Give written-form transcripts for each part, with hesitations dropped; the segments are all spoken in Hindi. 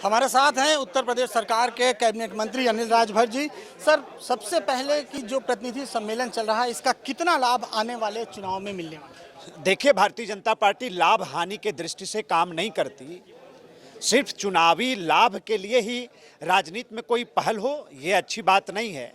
हमारे साथ हैं उत्तर प्रदेश सरकार के कैबिनेट मंत्री अनिल राजभर जी। सर, सबसे पहले कि जो प्रतिनिधि सम्मेलन चल रहा है, इसका कितना लाभ आने वाले चुनाव में मिलने वाला है? देखिए, भारतीय जनता पार्टी लाभ हानि के दृष्टि से काम नहीं करती। सिर्फ चुनावी लाभ के लिए ही राजनीति में कोई पहल हो, ये अच्छी बात नहीं है।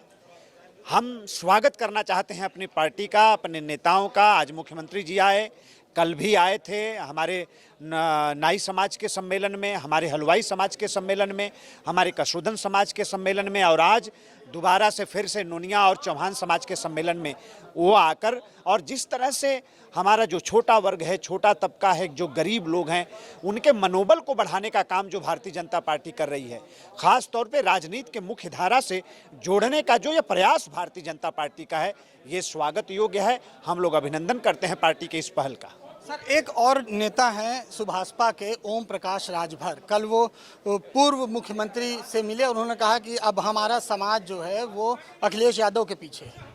हम स्वागत करना चाहते हैं अपनी पार्टी का, अपने नेताओं का। आज मुख्यमंत्री जी आए, कल भी आए थे हमारे नाई समाज के सम्मेलन में, हमारे हलवाई समाज के सम्मेलन में, हमारे कशुदन समाज के सम्मेलन में, और आज दोबारा से फिर से नोनिया और चौहान समाज के सम्मेलन में वो आकर, और जिस तरह से हमारा जो छोटा वर्ग है, छोटा तबका है, जो गरीब लोग हैं, उनके मनोबल को बढ़ाने का काम जो भारतीय जनता पार्टी कर रही है, ख़ास तौर पे राजनीति के मुख्य धारा से जोड़ने का जो ये प्रयास भारतीय जनता पार्टी का है, ये स्वागत योग्य है। हम लोग अभिनंदन करते हैं पार्टी के इस पहल का। सर, एक और नेता हैं सुभाषपा के ओम प्रकाश राजभर। कल वो पूर्व मुख्यमंत्री से मिले और उन्होंने कहा कि अब हमारा समाज जो है वो अखिलेश यादव के पीछे है।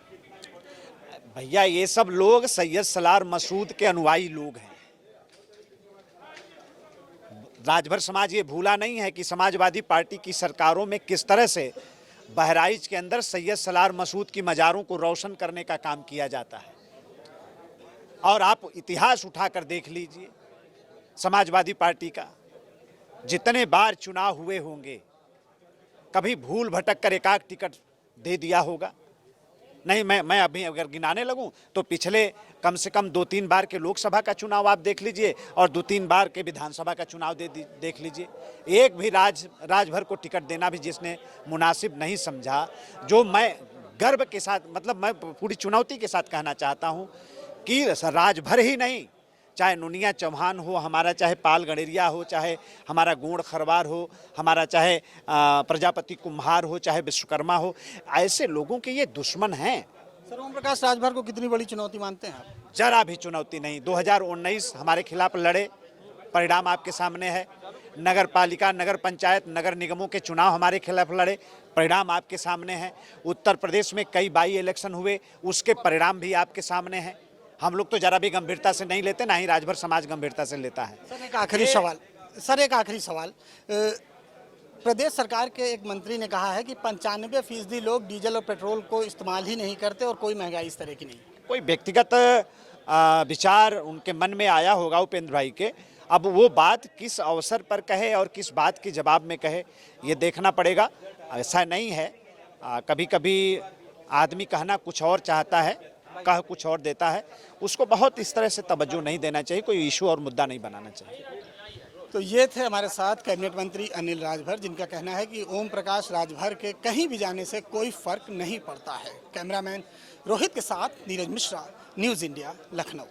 भैया, ये सब लोग सैयद सलार मसूद के अनुयायी लोग हैं। राजभर समाज ये भूला नहीं है कि समाजवादी पार्टी की सरकारों में किस तरह से बहराइच के अंदर सैयद सलार मसूद की मज़ारों को रोशन करने का काम किया जाता है। और आप इतिहास उठाकर देख लीजिए, समाजवादी पार्टी का जितने बार चुनाव हुए होंगे, कभी भूल भटक कर एकाक टिकट दे दिया होगा? नहीं, मैं अभी अगर गिनाने लगूं तो पिछले कम से कम 2-3 बार के लोकसभा का चुनाव आप देख लीजिए, और 2-3 बार के विधानसभा का चुनाव देख लीजिए। एक भी राजभर को टिकट देना भी जिसने मुनासिब नहीं समझा, जो मैं गर्व के साथ, मतलब मैं पूरी चुनौती के साथ कहना चाहता हूं कि राजभर ही नहीं, चाहे नोनिया चौहान हो हमारा, चाहे पाल गणेरिया हो, चाहे हमारा गोंड खरवार हो हमारा, चाहे प्रजापति कुम्हार हो, चाहे विश्वकर्मा हो, ऐसे लोगों के ये दुश्मन हैं। सर, ओम प्रकाश राजभर को कितनी बड़ी चुनौती मानते हैं आप? जरा भी चुनौती नहीं। 2019 हमारे खिलाफ लड़े, परिणाम आपके सामने है। नगर पालिका, नगर पंचायत, नगर निगमों के चुनाव हमारे खिलाफ लड़े, परिणाम आपके सामने हैं। उत्तर प्रदेश में कई बाई इलेक्शन हुए, उसके परिणाम भी आपके सामने हैं। हम लोग तो जरा भी गंभीरता से नहीं लेते, ना ही राजभर समाज गंभीरता से लेता है। सर, एक आखिरी सवाल। प्रदेश सरकार के एक मंत्री ने कहा है कि 95% लोग डीजल और पेट्रोल को इस्तेमाल ही नहीं करते और कोई महंगाई इस तरह की नहीं। कोई व्यक्तिगत विचार उनके मन में आया होगा उपेंद्र भाई के। अब वो बात किस अवसर पर कहे और किस बात के जवाब में कहे, ये देखना पड़ेगा। ऐसा नहीं है, कभी कभी आदमी कहना कुछ और चाहता है, कह कुछ और देता है। उसको बहुत इस तरह से तवज्जो नहीं देना चाहिए, कोई इशू और मुद्दा नहीं बनाना चाहिए। तो ये थे हमारे साथ कैबिनेट मंत्री अनिल राजभर, जिनका कहना है कि ओम प्रकाश राजभर के कहीं भी जाने से कोई फर्क नहीं पड़ता है। कैमरामैन रोहित के साथ नीरज मिश्रा, न्यूज़ इंडिया, लखनऊ।